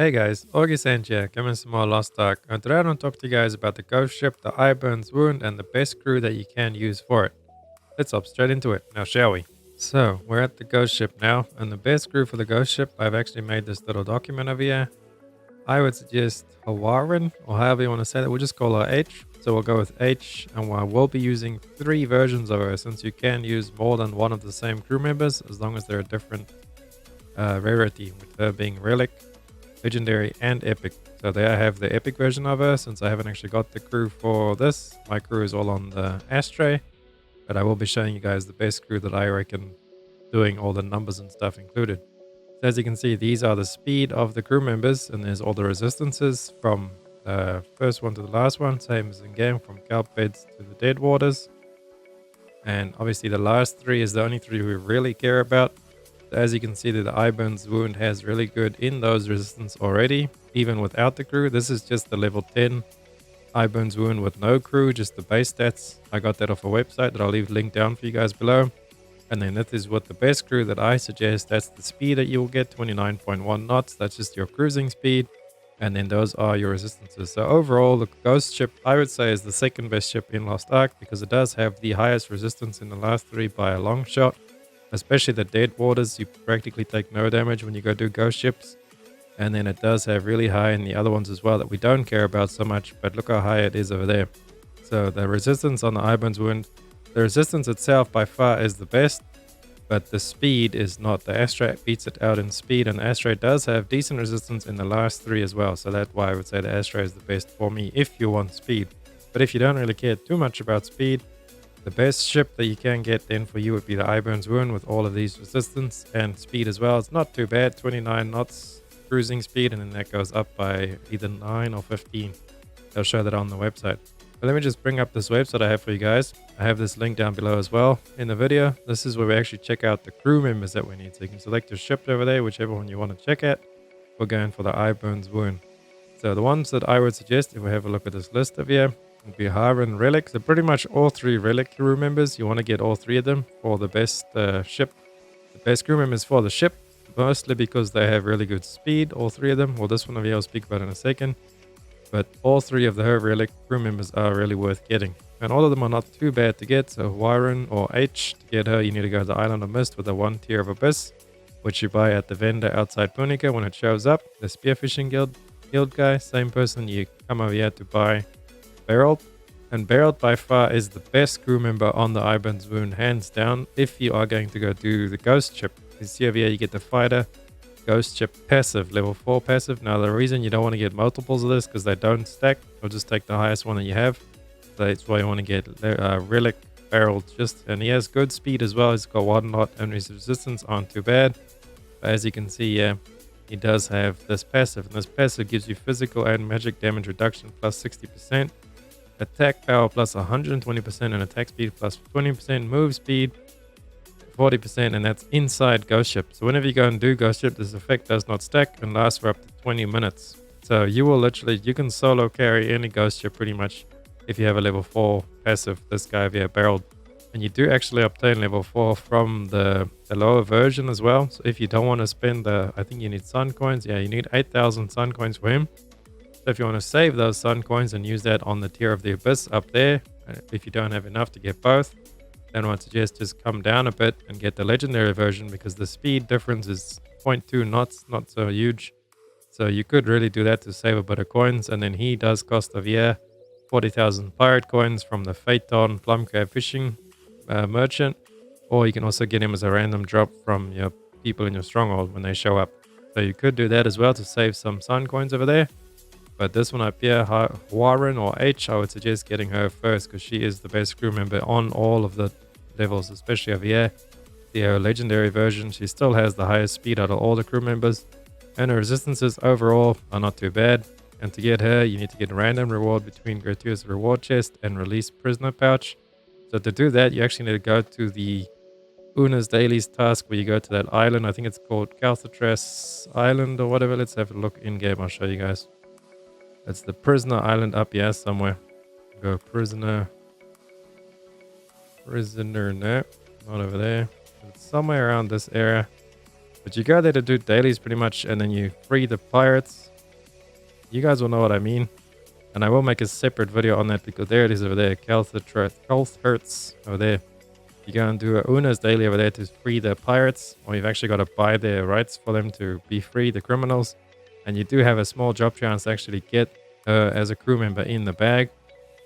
Hey guys, Augiesaint here, coming some more Lost Ark, and today I want to talk to you guys about the ghost ship, the Eiberns wound, and the best crew that you can use for it. Let's hop straight into it, now shall we? So, we're at the ghost ship now, and the best crew for the ghost ship, I've actually made this little document over here. I would suggest Hawarin, or however you want to say that, we'll just call her H. So we'll go with H, and we'll be using 3 versions of her, since you can use more than one of the same crew members, as long as they're a different rarity, with her being Relic, Legendary, and Epic. So there I have the Epic version of her. Since I haven't actually got the crew for this, my crew is all on the Ashtray. But I will be showing you guys the best crew that I reckon, doing all the numbers and stuff included. So as you can see, these are the speed of the crew members, and there's all the resistances from the first one to the last one, same as in game, from kelp beds to the dead waters. And obviously the last 3 is the only 3 we really care about. As you can see, that the Eiberns wound has really good in those resistance already, even without the crew. This is just the level 10 Eiberns wound with no crew, just the base stats. I got that off a website that I'll leave linked down for you guys below. And then that is what the best crew that I suggest. That's the speed that you'll get, 29.1 knots. That's just your cruising speed. And then those are your resistances. So overall, the ghost ship, I would say, is the second best ship in Lost Ark, because it does have the highest resistance in the last 3 by a long shot. Especially the dead waters, you practically take no damage when you go do ghost ships. And then it does have really high in the other ones as well that we don't care about so much, but look how high it is over there. So the resistance on the Eiberns wound, the resistance itself by far is the best, but the speed is not. The Ashtray beats it out in speed, and the Ashtray does have decent resistance in the last 3 as well. So that's why I would say the Ashtray is the best for me if you want speed. But if you don't really care too much about speed, the best ship that you can get then for you would be the Eiberns wound with all of these resistance and speed as well. It's not too bad, 29 knots cruising speed, and then that goes up by either 9 or 15. I'll show that on the website. But let me just bring up this website I have for you guys. I have this link down below as well in the video. This is where we actually check out the crew members that we need. So you can select your ship over there, whichever one you want to check at. We're going for the Eiberns wound. So the ones that I would suggest, if we have a look at this list over here, would be Haran Relic. So pretty much all 3 Relic crew members, you want to get all 3 of them for the best ship. The best crew members for the ship, mostly because they have really good speed, all 3 of them. Well, this one over here I'll speak about in a second. But all 3 of the Relic crew members are really worth getting. And all of them are not too bad to get. So Wyron or H, to get her, you need to go to the Island of Mist with the 1 tier of Abyss, which you buy at the vendor outside Punica when it shows up. The Spearfishing Guild guy, same person, you come over here to buy Barreled, and Barreled by far is the best crew member on the Eiberns wound, hands down, if you are going to go do the ghost ship. You see over here, you get the fighter ghost ship passive, level 4 passive. Now the reason you don't want to get multiples of this, because they don't stack, or just take the highest one that you have. So that's why you want to get Relic Barreled, and he has good speed as well. He's got 1 knot, and his resistance aren't too bad. But as you can see here, he does have this passive, and this passive gives you physical and magic damage reduction plus 60%. Attack power plus 120%, and attack speed plus 20%, move speed 40%, and that's inside ghost ship. So whenever you go and do ghost ship, this effect does not stack and lasts for up to 20 minutes. So you will literally, you can solo carry any ghost ship pretty much if you have a level 4 passive, this guy via Barreled. And you do actually obtain level 4 from the lower version as well. So if you don't want to spend I think you need sun coins. Yeah, you need 8,000 sun coins for him. So if you want to save those sun coins and use that on the tier of the Abyss up there, if you don't have enough to get both, then I would suggest just come down a bit and get the legendary version, because the speed difference is 0.2 knots, not so huge. So you could really do that to save a bit of coins. And then he does cost of 40,000 pirate coins from the Phaeton Plum Crab Fishing merchant, or you can also get him as a random drop from your people in your stronghold when they show up. So you could do that as well to save some sun coins over there. But this one up here, Warren or H, I would suggest getting her first, because she is the best crew member on all of the levels, especially over here. The legendary version, she still has the highest speed out of all the crew members, and her resistances overall are not too bad. And to get her, you need to get a random reward between gratuitous reward chest and release prisoner pouch. So to do that, you actually need to go to the Una's Dailies task, where you go to that island. I think it's called Calcatraz Island or whatever. Let's have a look in game. I'll show you guys. It's the prisoner island up here somewhere. Go prisoner. No, not over there. It's somewhere around this area. But you go there to do dailies pretty much, and then you free the pirates. you guys will know what I mean. And I will make a separate video on that because there it is over there. Health hurts over there. You go and do a Una's daily over there to free the pirates, or you've actually got to buy their rights for them to be free, the criminals. And you do have a small job chance to actually get as a crew member in the bag.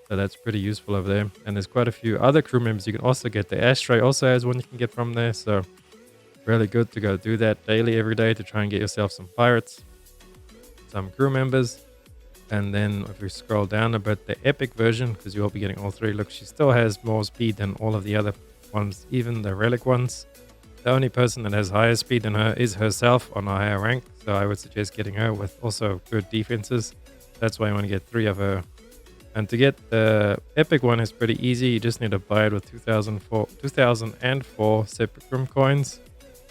So that's pretty useful over there. And there's quite a few other crew members you can also get. The Ashtray also has one you can get from there. So really good to go do that daily every day to try and get yourself some pirates, some crew members. And then if we scroll down a bit, the epic version, because you will be getting all three. Look, she still has more speed than all of the other ones, even the relic ones. The only person that has higher speed than her is herself on a higher rank. So I would suggest getting her with also good defenses. That's why you want to get 3 of her. And to get the epic one is pretty easy. You just need to buy it with 2004 Sepulchrum coins.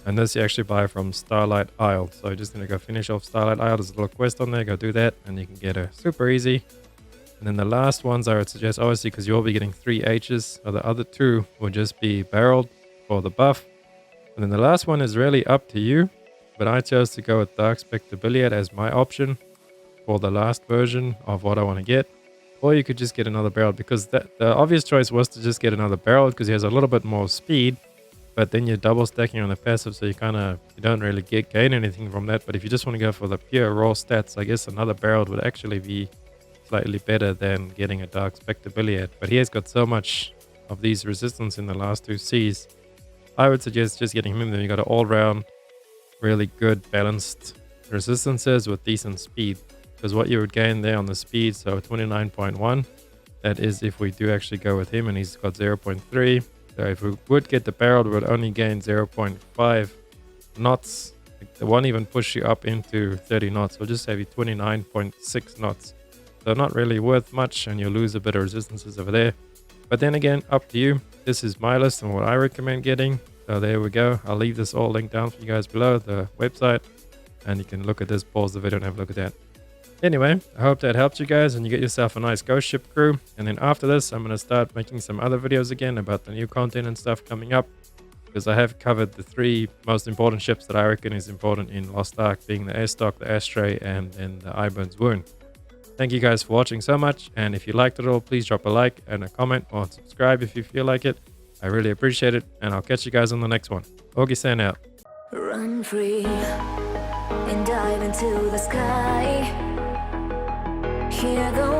And this you actually buy from Starlight Isle. So you just need to go finish off Starlight Isle. There's a little quest on there. Go do that and you can get her super easy. And then the last ones I would suggest, obviously, because you'll be getting 3 H's. So the other 2 will just be barreled for the buff. And then the last one is really up to you. But I chose to go with Dark Spectabiliad as my option for the last version of what I want to get. Or you could just get another barrel, because the obvious choice was to just get another barrel because he has a little bit more speed. But then you're double stacking on the passive, so you don't really gain anything from that. But if you just want to go for the pure raw stats, I guess another barrel would actually be slightly better than getting a Dark Spectabiliad. But he has got so much of these resistance in the last 2 Cs. I would suggest just getting him. Then you got an all-round, really good balanced resistances with decent speed. Because what you would gain there on the speed, so 29.1, that is if we do actually go with him, and he's got 0.3. So if we would get the barrel, we would only gain 0.5 knots. The one even push you up into 30 knots. So just have you 29.6 knots. So not really worth much, and you'll lose a bit of resistances over there. But then again, up to you. This is my list and what I recommend getting. So there we go. I'll leave this all linked down for you guys below, the website. And you can look at this, pause the video and have a look at that. Anyway, I hope that helped you guys and you get yourself a nice ghost ship crew. And then after this, I'm going to start making some other videos again about the new content and stuff coming up. Because I have covered the 3 most important ships that I reckon is important in Lost Ark, being the Airstock, the Ashtray, and then the Eiberns Wound. Thank you guys for watching so much. And if you liked it all, please drop a like and a comment or subscribe if you feel like it. I really appreciate it. And I'll catch you guys on the next one. Augiesaint out. Run free and dive into the sky. Hear the